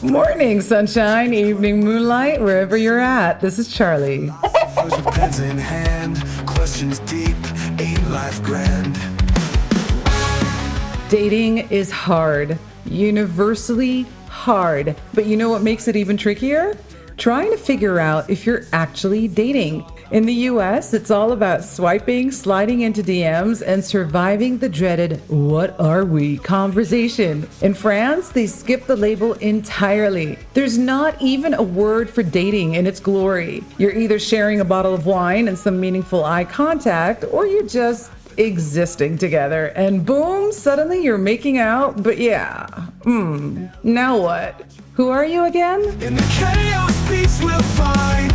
Morning, sunshine, evening moonlight, wherever you're at. This is Charlie. Pens in hand, questions deep, ain't life grand. Dating is hard, universally hard. But you know what makes it even trickier? Trying to figure out if you're actually dating. In the US, it's all about swiping, sliding into DMs, and surviving the dreaded "what are we" conversation. In France, they skip the label entirely. There's not even a word for dating in its glory. You're either sharing a bottle of wine and some meaningful eye contact, or you're just existing together, and boom, suddenly you're making out. But yeah, now what? Who are you again? In the chaos, peace we'll find.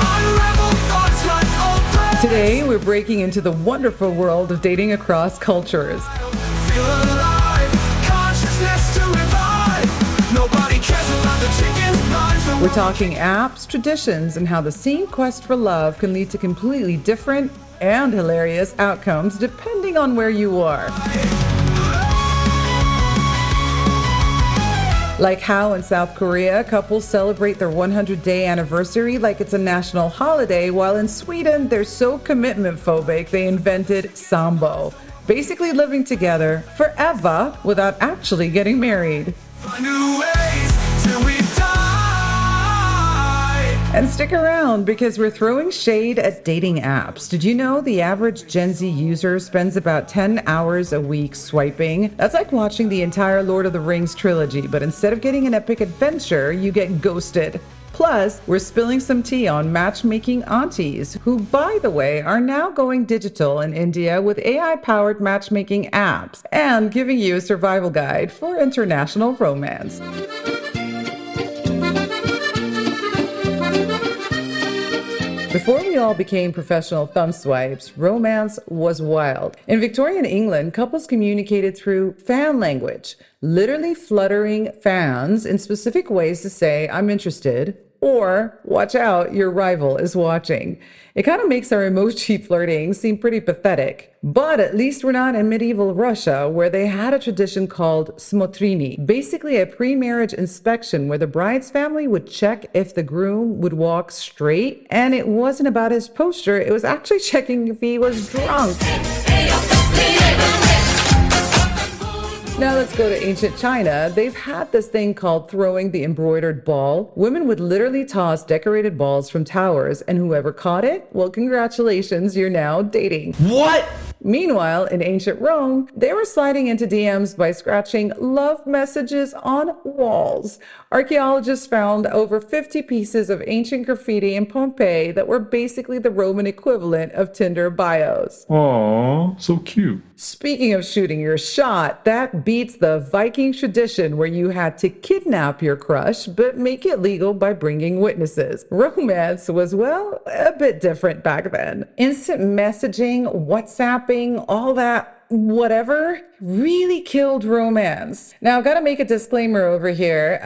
Unravel thoughts like old. Today, we're breaking into the wonderful world of dating across cultures. Feel alive, consciousness to revive. Nobody cares about the chicken lives. We're talking apps, traditions, and how the same quest for love can lead to completely different and hilarious outcomes depending on where you are. Like how in South Korea, couples celebrate their 100-day anniversary like it's a national holiday, while in Sweden, they're so commitment phobic they invented sambo, basically living together forever without actually getting married. Find new ways till we die. And stick around because we're throwing shade at dating apps. Did you know the average Gen Z user spends about 10 hours a week swiping? That's like watching the entire Lord of the Rings trilogy, but instead of getting an epic adventure, you get ghosted. Plus, we're spilling some tea on matchmaking aunties, who, by the way, are now going digital in India with AI-powered matchmaking apps, and giving you a survival guide for international romance. Before we all became professional thumb swipes, romance was wild. In Victorian England, couples communicated through fan language, literally fluttering fans in specific ways to say, "I'm interested," or "watch out, your rival is watching." It kind of makes our emoji flirting seem pretty pathetic. But at least we're not in medieval Russia, where they had a tradition called smotrini, basically a pre-marriage inspection where the bride's family would check if the groom would walk straight. And it wasn't about his posture, it was actually checking if he was drunk. Now let's go to ancient China. They've had this thing called throwing the embroidered ball. Women would literally toss decorated balls from towers, and whoever caught it, well, congratulations, you're now dating. What? Meanwhile, in ancient Rome, they were sliding into DMs by scratching love messages on walls. Archaeologists found over 50 pieces of ancient graffiti in Pompeii that were basically the Roman equivalent of Tinder bios. Aw, so cute. Speaking of shooting your shot, that beats the Viking tradition where you had to kidnap your crush, but make it legal by bringing witnesses. Romance was, well, a bit different back then. Instant messaging, WhatsApping, all that whatever really killed romance. Now, I've got to make a disclaimer over here.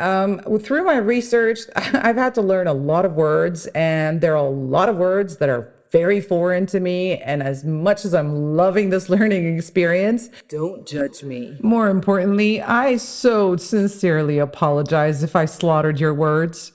Through my research, I've had to learn a lot of words, and there are a lot of words that are very foreign to me, and as much as I'm loving this learning experience, don't judge me. More importantly, I so sincerely apologize if I slaughtered your words.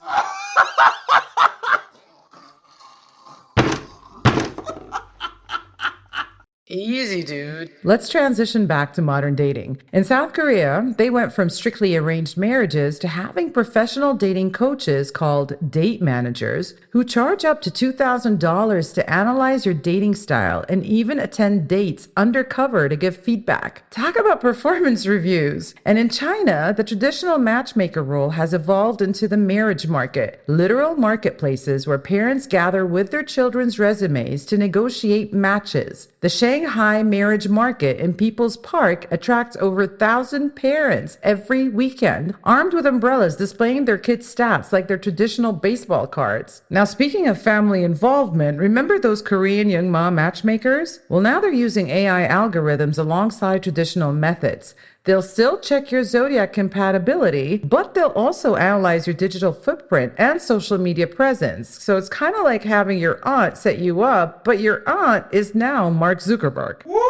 Easy, dude. Let's transition back to modern dating. In South Korea, they went from strictly arranged marriages to having professional dating coaches called date managers who charge up to $2,000 to analyze your dating style and even attend dates undercover to give feedback. Talk about performance reviews. And in China, the traditional matchmaker role has evolved into the marriage market, literal marketplaces where parents gather with their children's resumes to negotiate matches. The Shanghai marriage market in People's Park attracts over 1,000 parents every weekend, armed with umbrellas displaying their kids' stats like their traditional baseball cards. Now, speaking of family involvement, remember those Korean young mom matchmakers? Well, now they're using AI algorithms alongside traditional methods. They'll still check your zodiac compatibility, but they'll also analyze your digital footprint and social media presence. So it's kind of like having your aunt set you up, but your aunt is now Mark Zuckerberg. Woo-hoo!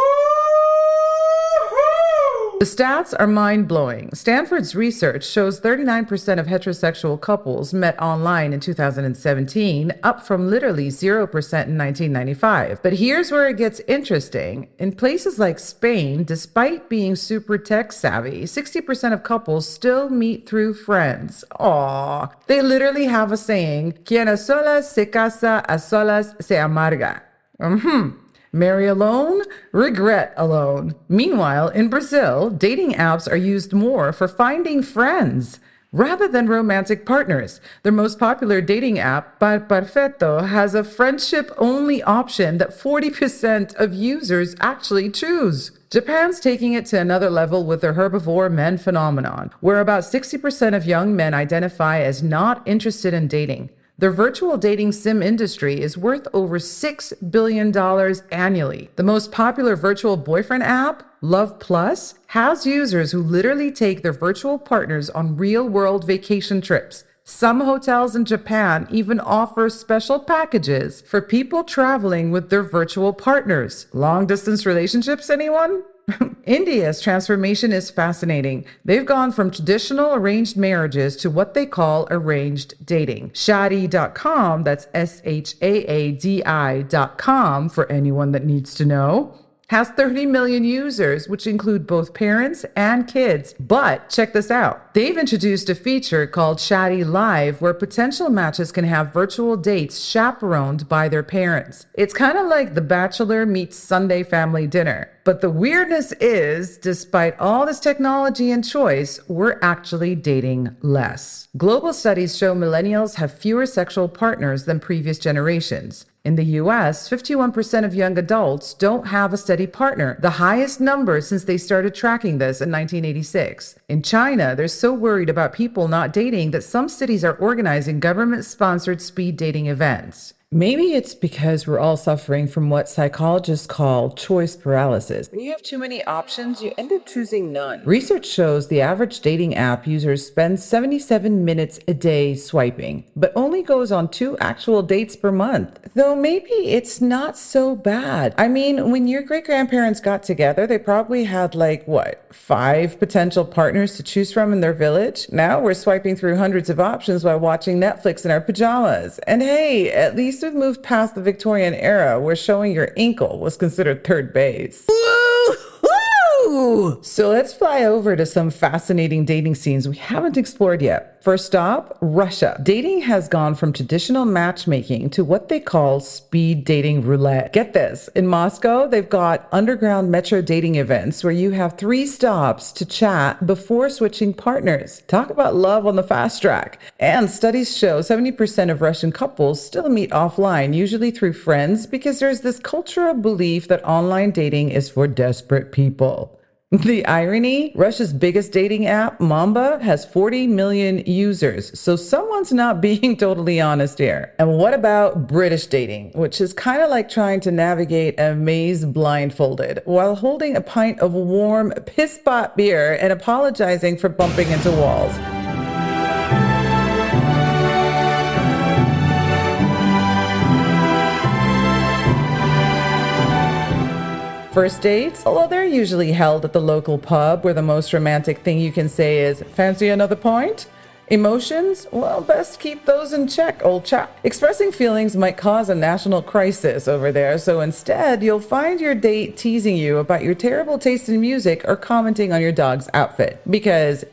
The stats are mind-blowing. Stanford's research shows 39% of heterosexual couples met online in 2017, up from literally 0% in 1995. But here's where it gets interesting. In places like Spain, despite being super tech-savvy, 60% of couples still meet through friends. Aww. They literally have a saying, quien a solas se casa, a solas se amarga. Marry alone, regret alone. Meanwhile, in Brazil, dating apps are used more for finding friends rather than romantic partners. Their most popular dating app, Par Perfecto, has a friendship-only option that 40% of users actually choose. Japan's taking it to another level with their herbivore men phenomenon, where about 60% of young men identify as not interested in dating. Their virtual dating sim industry is worth over $6 billion annually. The most popular virtual boyfriend app, Love Plus, has users who literally take their virtual partners on real-world vacation trips. Some hotels in Japan even offer special packages for people traveling with their virtual partners. Long-distance relationships, anyone? India's transformation is fascinating. They've gone from traditional arranged marriages to what they call arranged dating. Shaadi.com, that's SHAADI.com for anyone that needs to know, has 30 million users, which include both parents and kids. But check this out. They've introduced a feature called Shaadi Live, where potential matches can have virtual dates chaperoned by their parents. It's kind of like The Bachelor meets Sunday family dinner. But the weirdness is, despite all this technology and choice, we're actually dating less. Global studies show millennials have fewer sexual partners than previous generations. In the US, 51% of young adults don't have a steady partner, the highest number since they started tracking this in 1986. In China, they're so worried about people not dating that some cities are organizing government-sponsored speed dating events. Maybe it's because we're all suffering from what psychologists call choice paralysis. When you have too many options, you end up choosing none. Research shows the average dating app users spend 77 minutes a day swiping, but only goes on 2 actual dates per month. Though maybe it's not so bad. I mean, when your great-grandparents got together, they probably had 5 potential partners to choose from in their village? Now we're swiping through hundreds of options while watching Netflix in our pajamas. And hey, at least we've moved past the Victorian era where showing your ankle was considered third base. Woo! So let's fly over to some fascinating dating scenes we haven't explored yet. First stop, Russia. Dating has gone from traditional matchmaking to what they call speed dating roulette. Get this, in Moscow, they've got underground metro dating events where you have 3 stops to chat before switching partners. Talk about love on the fast track. And studies show 70% of Russian couples still meet offline, usually through friends, because there's this cultural belief that online dating is for desperate people. The irony, Russia's biggest dating app, Mamba, has 40 million users, so someone's not being totally honest here. And what about British dating, which is kind of like trying to navigate a maze blindfolded while holding a pint of warm piss-pot beer and apologizing for bumping into walls. First dates? Well, they're usually held at the local pub where the most romantic thing you can say is, "Fancy another pint?" Emotions? Well, best keep those in check, old chap. Expressing feelings might cause a national crisis over there, so instead, you'll find your date teasing you about your terrible taste in music or commenting on your dog's outfit. Because,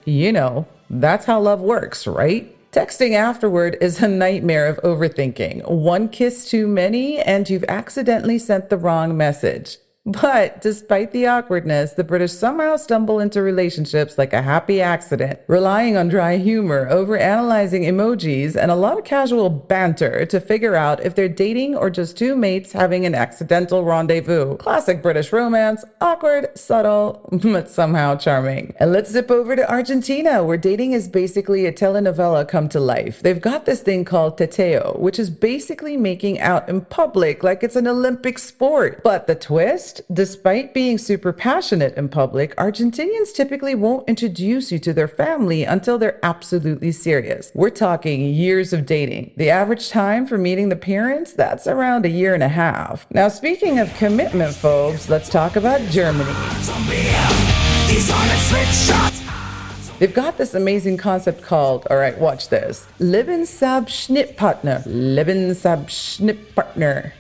that's how love works, right? Texting afterward is a nightmare of overthinking. One kiss too many, and you've accidentally sent the wrong message. But despite the awkwardness, the British somehow stumble into relationships like a happy accident, relying on dry humor, overanalyzing emojis, and a lot of casual banter to figure out if they're dating or just 2 mates having an accidental rendezvous. Classic British romance, awkward, subtle, but somehow charming. And let's zip over to Argentina, where dating is basically a telenovela come to life. They've got this thing called teteo, which is basically making out in public like it's an Olympic sport. But the twist? Despite being super passionate in public, Argentinians typically won't introduce you to their family until they're absolutely serious. We're talking years of dating. The average time for meeting the parents, that's around 1.5 years. Now, speaking of commitment phobes, let's talk about Germany. He's on a switch shot. They've got this amazing concept called, all right, watch this, Lebensabschnittpartner. Lebensabschnittpartner.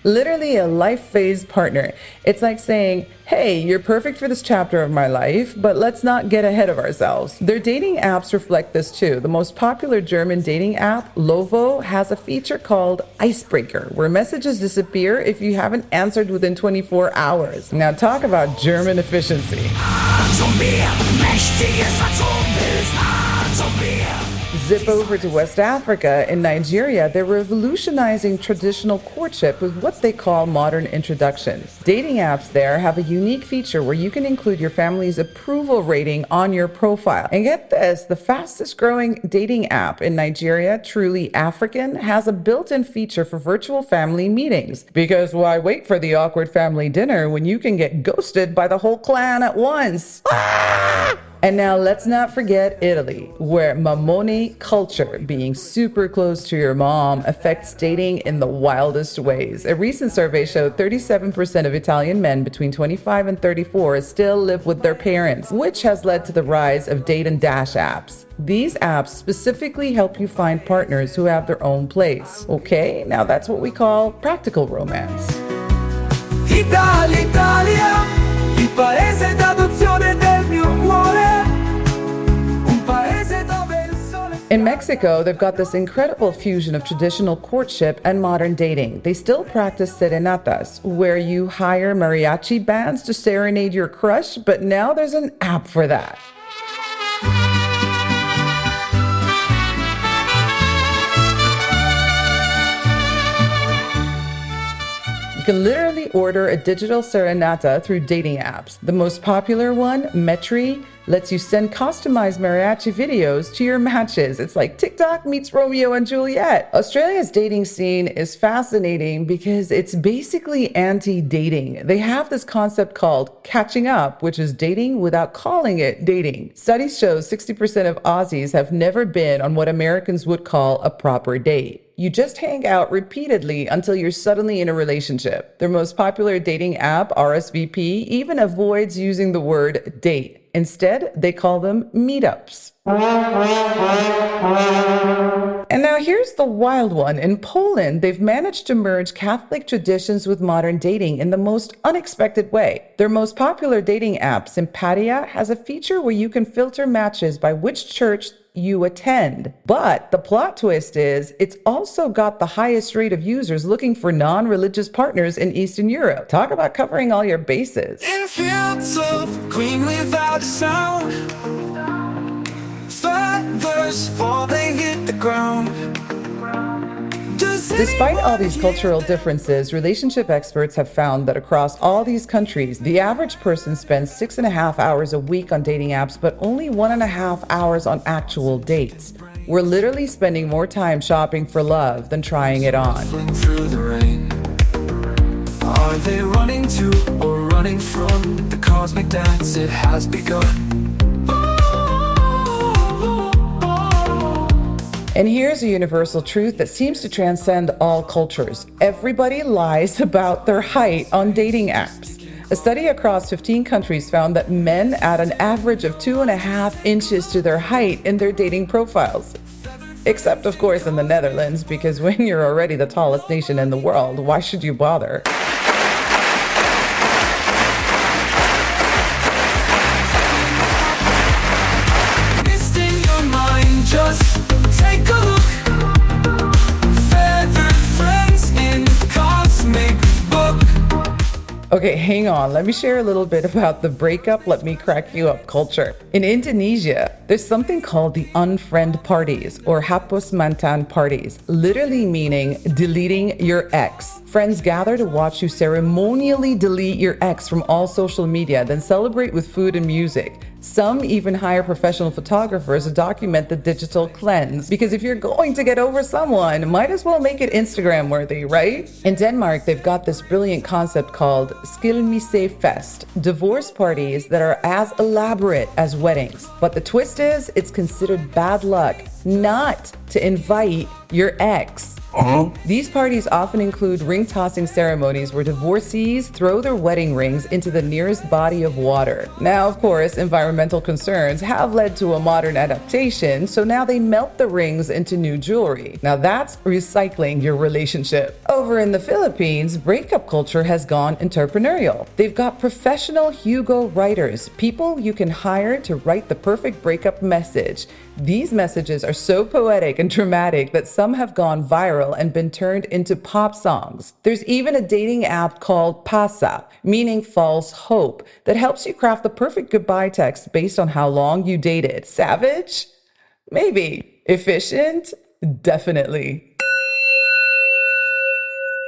Literally a life phase partner. It's like saying, hey, you're perfect for this chapter of my life, but let's not get ahead of ourselves. Their dating apps reflect this too. The most popular German dating app, Lovo, has a feature called Icebreaker, where messages disappear if you haven't answered within 24 hours. Now talk about German efficiency. Zip over to West Africa. In Nigeria, they're revolutionizing traditional courtship with what they call modern introduction. Dating apps there have a unique feature where you can include your family's approval rating on your profile. And get this, the fastest growing dating app in Nigeria, Truly African, has a built-in feature for virtual family meetings. Because why wait for the awkward family dinner when you can get ghosted by the whole clan at once? And now let's not forget Italy, where mamone culture, being super close to your mom, affects dating in the wildest ways. A recent survey showed 37% of Italian men between 25 and 34 still live with their parents, which has led to the rise of date and dash apps. These apps specifically help you find partners who have their own place. Okay, now that's what we call practical romance. Italia, Italia, il paese d'adozione del mio cuore. Un paese dove il sole. In Mexico, they've got this incredible fusion of traditional courtship and modern dating. They still practice serenatas, where you hire mariachi bands to serenade your crush, but now there's an app for that. You can literally order a digital serenata through dating apps. The most popular one, Metri, lets you send customized mariachi videos to your matches. It's like TikTok meets Romeo and Juliet. Australia's dating scene is fascinating because it's basically anti-dating. They have this concept called catching up, which is dating without calling it dating. Studies show 60% of Aussies have never been on what Americans would call a proper date. You just hang out repeatedly until you're suddenly in a relationship. Their most popular dating app, RSVP, even avoids using the word date. Instead, they call them meetups. And now here's the wild one. In Poland, they've managed to merge Catholic traditions with modern dating in the most unexpected way. Their most popular dating app, Sympatia, has a feature where you can filter matches by which church you attend. But the plot twist is it's also got the highest rate of users looking for non-religious partners in Eastern Europe. Talk about covering all your bases. In fields of green without a sound, feathers fall, they hit the ground. Despite all these cultural differences, relationship experts have found that across all these countries, the average person spends 6.5 hours a week on dating apps, but only 1.5 hours on actual dates. We're literally spending more time shopping for love than trying it on. Through the rain. Are they running to or running from the cosmic dance? It has begun. And here's a universal truth that seems to transcend all cultures. Everybody lies about their height on dating apps. A study across 15 countries found that men add an average of 2.5 inches to their height in their dating profiles. Except, of course, in the Netherlands, because when you're already the tallest nation in the world, why should you bother? Mist in your mind, just take a look. Feathered friends in cosmic book. Okay, hang on. Let me share a little bit about the breakup, let me crack you up culture. In Indonesia, there's something called the unfriend parties or hapus mantan parties, literally meaning deleting your ex. Friends gather to watch you ceremonially delete your ex from all social media, then celebrate with food and music. Some even hire professional photographers to document the digital cleanse, because if you're going to get over someone, might as well make it Instagram worthy, right? In Denmark, they've got this brilliant concept called Skilsmissefest, divorce parties that are as elaborate as weddings. But the twist is, it's considered bad luck not to invite your ex. Huh? These parties often include ring-tossing ceremonies where divorcees throw their wedding rings into the nearest body of water. Now, of course, environmental concerns have led to a modern adaptation, so now they melt the rings into new jewelry. Now that's recycling your relationship. Over in the Philippines, breakup culture has gone entrepreneurial. They've got professional Hugo writers, people you can hire to write the perfect breakup message. These messages are so poetic and dramatic that some have gone viral and been turned into pop songs. There's even a dating app called Pasa, meaning false hope, that helps you craft the perfect goodbye text based on how long you dated. Savage? Maybe. Efficient? Definitely.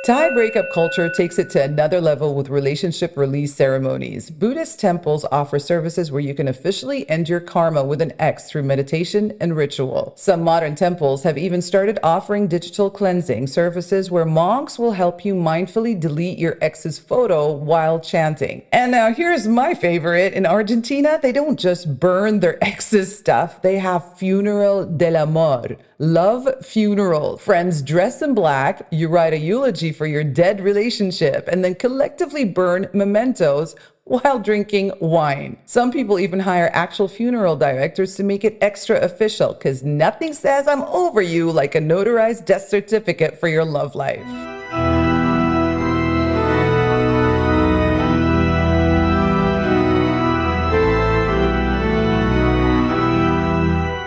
Thai breakup culture takes it to another level with relationship release ceremonies. Buddhist temples offer services where you can officially end your karma with an ex through meditation and ritual. Some modern temples have even started offering digital cleansing services where monks will help you mindfully delete your ex's photo while chanting. And now here's my favorite. In Argentina, they don't just burn their ex's stuff, they have funeral del amor. Love funeral. Friends dress in black, you write a eulogy for your dead relationship, and then collectively burn mementos while drinking wine. Some people even hire actual funeral directors to make it extra official, because nothing says I'm over you like a notarized death certificate for your love life.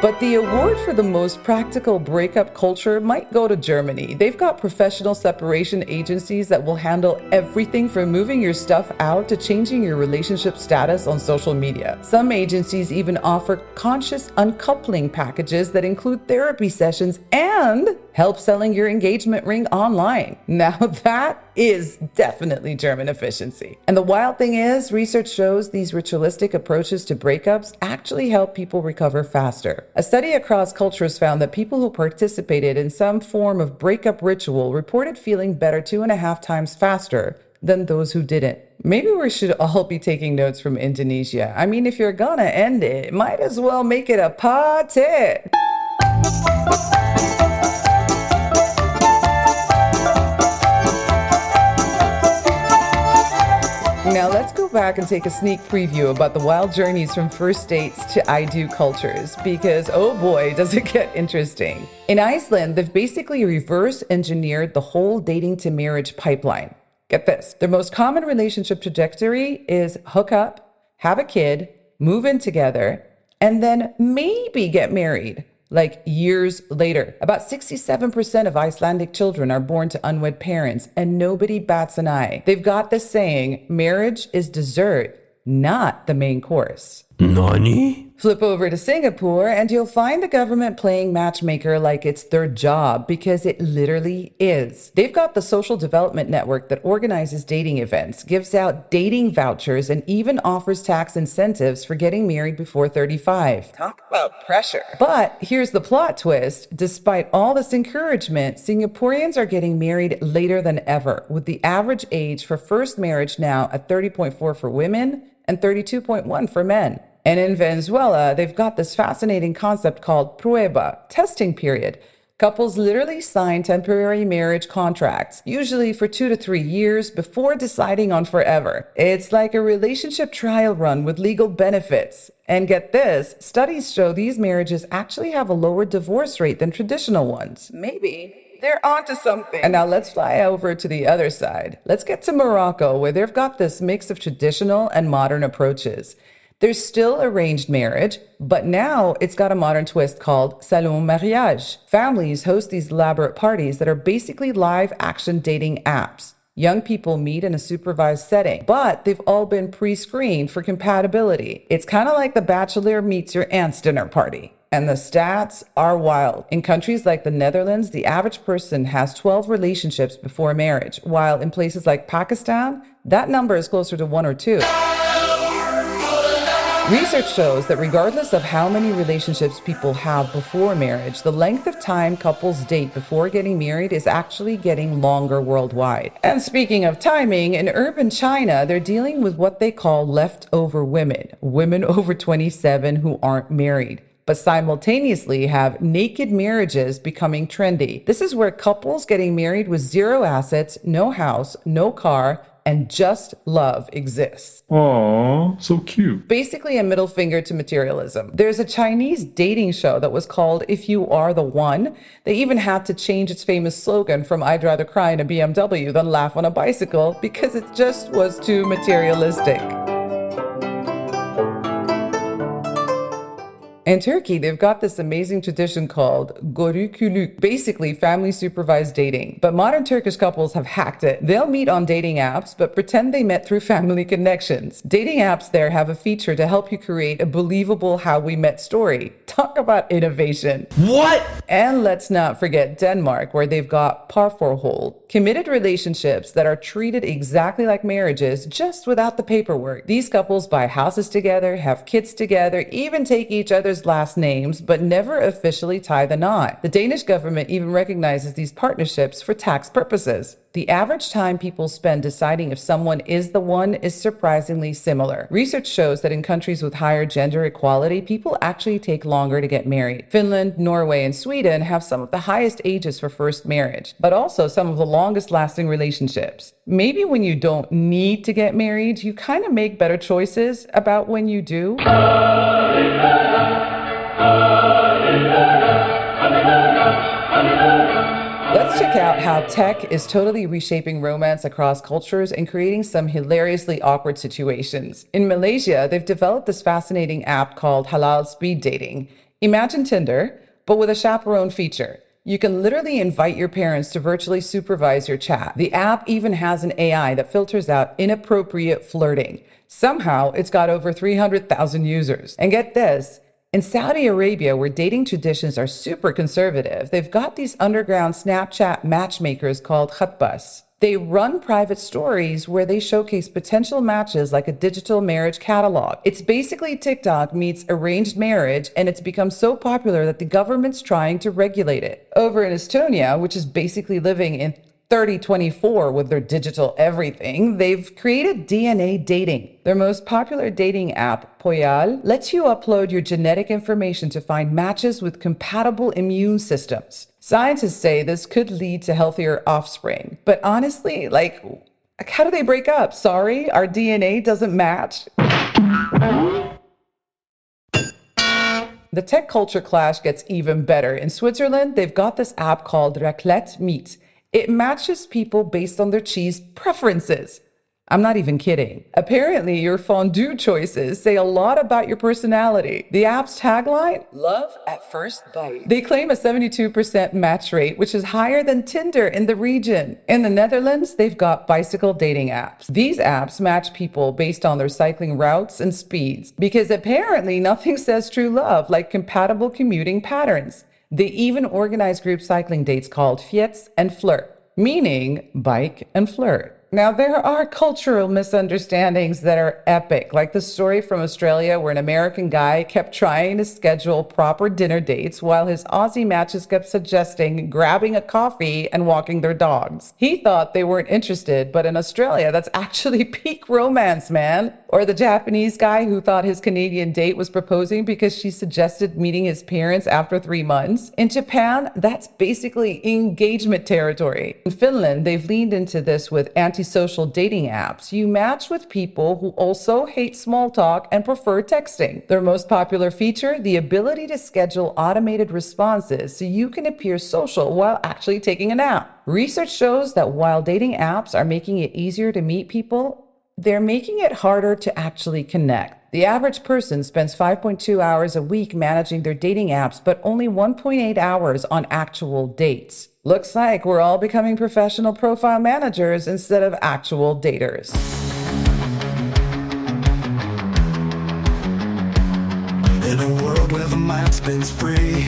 But the award for the most practical breakup culture might go to Germany. They've got professional separation agencies that will handle everything from moving your stuff out to changing your relationship status on social media. Some agencies even offer conscious uncoupling packages that include therapy sessions and help selling your engagement ring online. Now that is definitely German efficiency. And the wild thing is, research shows these ritualistic approaches to breakups actually help people recover faster. A study across cultures found that people who participated in some form of breakup ritual reported feeling better 2.5 times faster than those who didn't. Maybe we should all be taking notes from Indonesia. I mean, if you're gonna end it, might as well make it a party. Now let's go back and take a sneak preview about the wild journeys from first dates to I do cultures, because oh boy, does it get interesting. In Iceland, they've basically reverse engineered the whole dating to marriage pipeline. Get this, their most common relationship trajectory is hook up, have a kid, move in together, and then maybe get married. Like years later. About 67% of Icelandic children are born to unwed parents, and nobody bats an eye. They've got this saying, marriage is dessert, not the main course. Nani? Flip over to Singapore and you'll find the government playing matchmaker like it's their job, because it literally is. They've got the social development network that organizes dating events, gives out dating vouchers, and even offers tax incentives for getting married before 35. Talk about pressure. But here's the plot twist. Despite all this encouragement, Singaporeans are getting married later than ever, with the average age for first marriage now at 30.4 for women and 32.1 for men. And in Venezuela, they've got this fascinating concept called prueba, testing period. Couples literally sign temporary marriage contracts, usually for 2 to 3 years, before deciding on forever. It's like a relationship trial run with legal benefits. And get this, studies show these marriages actually have a lower divorce rate than traditional ones. Maybe they're onto something. And now let's fly over to the other side. Let's get to Morocco, where they've got this mix of traditional and modern approaches. There's still arranged marriage, but now it's got a modern twist called salon mariage. Families host these elaborate parties that are basically live action dating apps. Young people meet in a supervised setting, but they've all been pre-screened for compatibility. It's kind of like the bachelor meets your aunt's dinner party. And the stats are wild. In countries like the Netherlands, the average person has 12 relationships before marriage, while in places like Pakistan, that number is closer to 1 or 2. Research shows that regardless of how many relationships people have before marriage, the length of time couples date before getting married is actually getting longer worldwide. And speaking of timing, in urban China, they're dealing with what they call leftover women, women over 27 who aren't married. but simultaneously have naked marriages becoming trendy. This is where couples getting married with zero assets, no house, no car, and just love exists. Aw, so cute. Basically a middle finger to materialism. There's a Chinese dating show that was called If You Are the One. They even had to change its famous slogan from I'd rather cry in a BMW than laugh on a bicycle because it just was too materialistic. In Turkey, they've got this amazing tradition called görücülük, basically family supervised dating. But modern Turkish couples have hacked it. They'll meet on dating apps, but pretend they met through family connections. Dating apps there have a feature to help you create a believable how we met story. Talk about innovation. What? And let's not forget Denmark, where they've got parforhold, committed relationships that are treated exactly like marriages, just without the paperwork. These couples buy houses together, have kids together, even take each other's last names, but never officially tie the knot. The Danish government even recognizes these partnerships for tax purposes. The average time people spend deciding if someone is the one is surprisingly similar. Research shows that in countries with higher gender equality, people actually take longer to get married. Finland, Norway, and Sweden have some of the highest ages for first marriage, but also some of the longest lasting relationships. Maybe when you don't need to get married, you kind of make better choices about when you do. Let's check out how tech is totally reshaping romance across cultures and creating some hilariously awkward situations. In Malaysia, they've developed this fascinating app called Halal Speed Dating. Imagine Tinder, but with a chaperone feature. You can literally invite your parents to virtually supervise your chat. The app even has an AI that filters out inappropriate flirting. Somehow, it's got over 300,000 users. And get this, in Saudi Arabia, where dating traditions are super conservative, they've got these underground Snapchat matchmakers called khutbas. They run private stories where they showcase potential matches like a digital marriage catalog. It's basically TikTok meets arranged marriage, and it's become so popular that the government's trying to regulate it. Over in Estonia, which is basically living in 3024 with their digital everything, they've created DNA dating. Their most popular dating app, Poyal, lets you upload your genetic information to find matches with compatible immune systems. Scientists say this could lead to healthier offspring. But honestly, how do they break up? Sorry, our DNA doesn't match. The tech culture clash gets even better. In Switzerland, they've got this app called Raclette Meat. It matches people based on their cheese preferences. I'm not even kidding. Apparently, your fondue choices say a lot about your personality. The app's tagline, love at first bite. They claim a 72% match rate, which is higher than Tinder in the region. In the Netherlands, they've got bicycle dating apps. These apps match people based on their cycling routes and speeds, because apparently nothing says true love like compatible commuting patterns. They even organize group cycling dates called fiets and flirt, meaning bike and flirt. Now, there are cultural misunderstandings that are epic, like the story from Australia where an American guy kept trying to schedule proper dinner dates while his Aussie matches kept suggesting grabbing a coffee and walking their dogs. He thought they weren't interested, but in Australia, that's actually peak romance, man. Or the Japanese guy who thought his Canadian date was proposing because she suggested meeting his parents after 3 months. In Japan, that's basically engagement territory. In Finland, they've leaned into this with antisocial dating apps. You match with people who also hate small talk and prefer texting. Their most popular feature, the ability to schedule automated responses so you can appear social while actually taking a nap. Research shows that while dating apps are making it easier to meet people, they're making it harder to actually connect. The average person spends 5.2 hours a week managing their dating apps, but only 1.8 hours on actual dates. Looks like we're all becoming professional profile managers instead of actual daters. In a world where the mind spins free,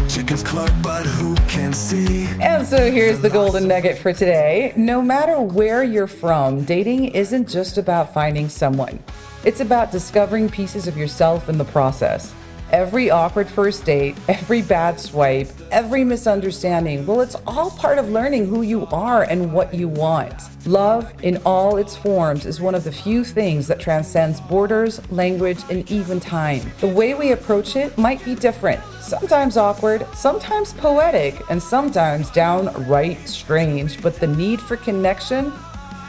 chickens cluck, but who can see? And so here's the golden nugget for today. No matter where you're from, dating isn't just about finding someone. It's about discovering pieces of yourself in the process. Every awkward first date, every bad swipe, every misunderstanding, well, it's all part of learning who you are and what you want. Love, in all its forms, is one of the few things that transcends borders, language, and even time. The way we approach it might be different, sometimes awkward, sometimes poetic, and sometimes downright strange, but the need for connection,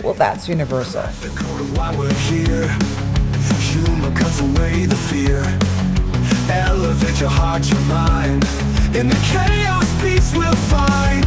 well, that's universal. The core of why we're here. Humor cuts away the fear. Elevate your heart, your mind. In the chaos, peace we'll find.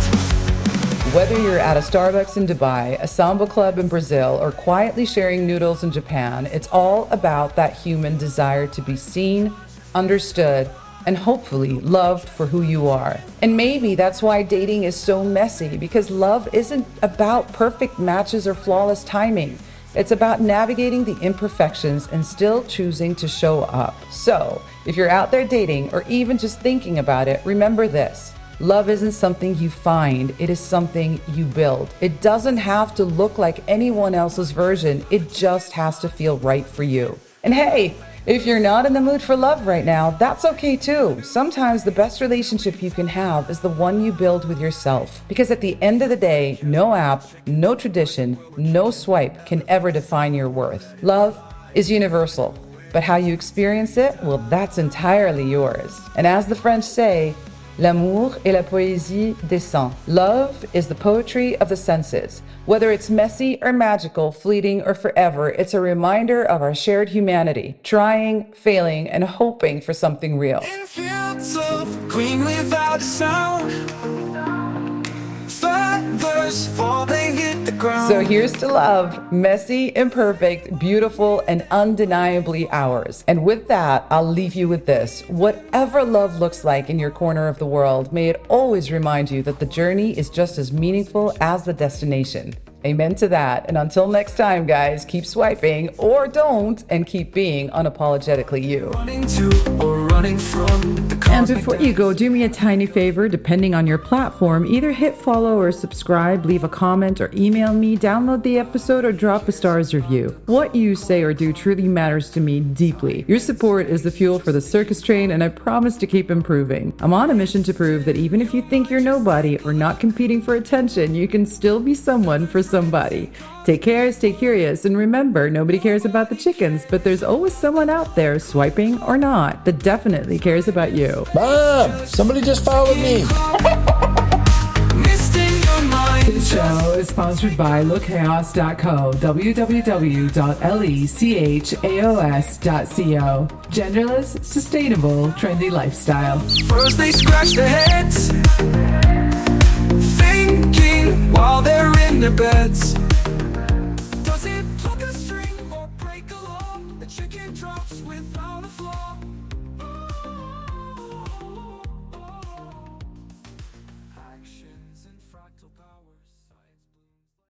Whether you're at a Starbucks in Dubai, a samba club in Brazil, or quietly sharing noodles in Japan, it's all about that human desire to be seen, understood, and hopefully loved for who you are. And maybe that's why dating is so messy, because love isn't about perfect matches or flawless timing. It's about navigating the imperfections and still choosing to show up. So, if you're out there dating or even just thinking about it, remember this. Love isn't something you find, it is something you build. It doesn't have to look like anyone else's version, it just has to feel right for you. And hey, if you're not in the mood for love right now, that's okay too. Sometimes the best relationship you can have is the one you build with yourself. Because at the end of the day, no app, no tradition, no swipe can ever define your worth. Love is universal, but how you experience it, well, that's entirely yours. And as the French say, l'amour est la poésie des sens. Love is the poetry of the senses. Whether it's messy or magical, fleeting or forever, it's a reminder of our shared humanity, trying, failing, and hoping for something real. In fields of green without a sound. Feathers fall, they hit the ground. So here's to love, messy, imperfect, beautiful, and undeniably ours. And with that, I'll leave you with this. Whatever love looks like in your corner of the world, may it always remind you that the journey is just as meaningful as the destination. Amen to that. And until next time, guys, keep swiping or don't, and keep being unapologetically you. Running to or running from the And cosmic before you go, do me a tiny favor, depending on your platform, either hit follow or subscribe, leave a comment or email me, download the episode, or drop a stars review. What you say or do truly matters to me deeply. Your support is the fuel for the circus train, and I promise to keep improving. I'm on a mission to prove that even if you think you're nobody or not competing for attention, you can still be someone for somebody. Take care, stay curious, and remember, nobody cares about the chickens, but there's always someone out there, swiping or not, that definitely cares about you. Mom, somebody just followed me. misting your mind. This show is sponsored by LookChaos.co, www.lechaos.co. Genderless, sustainable, trendy lifestyle. First they scratch their heads, thinking while they're in their beds.